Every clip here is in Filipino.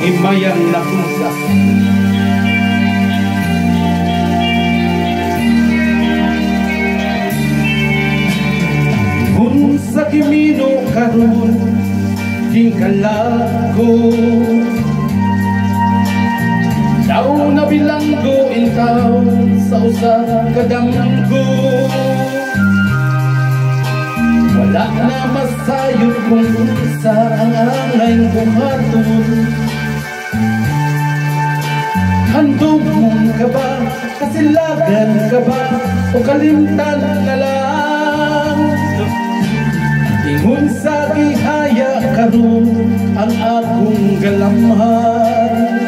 himayang nakusa. Kung sa kimino karon tingkalago, daw na bilanggo intaw sa usa kadamgo. Wala na masayod kung sa ang angay buhaton. Handog mong ka ba, kasilagan ka ba, o kalimtan na lang? Ingon sa gihaya karon ang akong galamhan.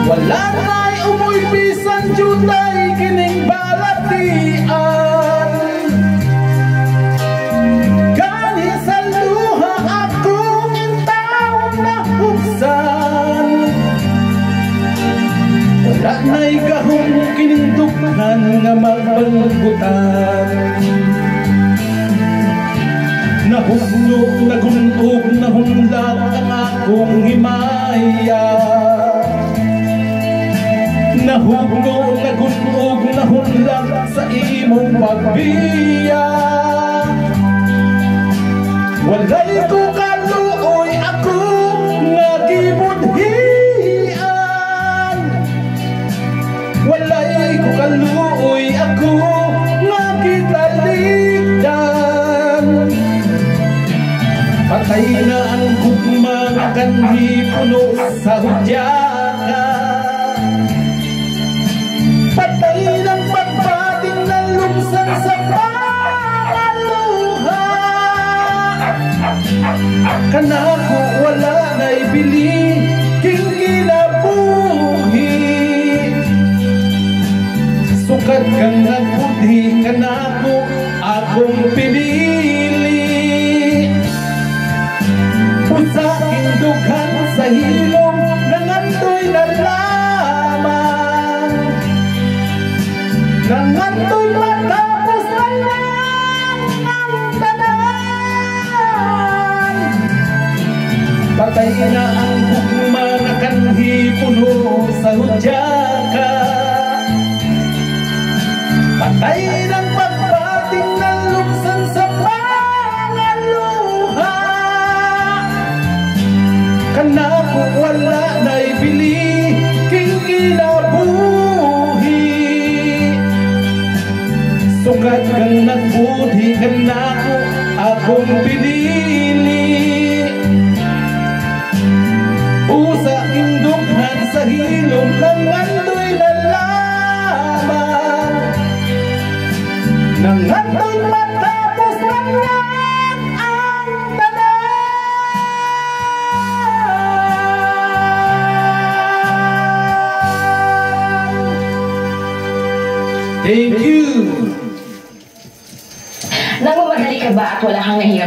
Wala na'y umoy bisan jutay kining balatian. Gani sa luha akong taon na huksan. Wala na'y gahong kining dukhan nga magbalgutan. Nahugnog, nagunog, nahunlag ang akong himaya. Nahugnog, nagunog, nahunlag sa imong pagbiya. Walay ko kaluoy ako nga gibudhian. Walay ko kaluoy ako nga gitaligdan. Patay na ang gugma nga kanhi puno sa hudyaka. Patay ng pagbating na lumsan sa pangaluha. Kanako wala na'y bili king kinabuhi. Sukat kang nagbudhi, kanako akong pinili. Usaking dughan sa hilom nangandoy na lamang. Nangandoy matapos na lang ang tanan. Patay na ang gugma na kanhi puno sa hudyaka. Patay ng pagbating na lumsan sa pangaluha. Kanako wala na'y bili king kinabuhi. Sugat kang nagbudhi, kanako akong pinili. Usa king dughan sa hilom nangandoy na lamang. Nangandoy matapos na lang ang tanan. Thank you. Nagmamadali ka ba at wala kang nahirap?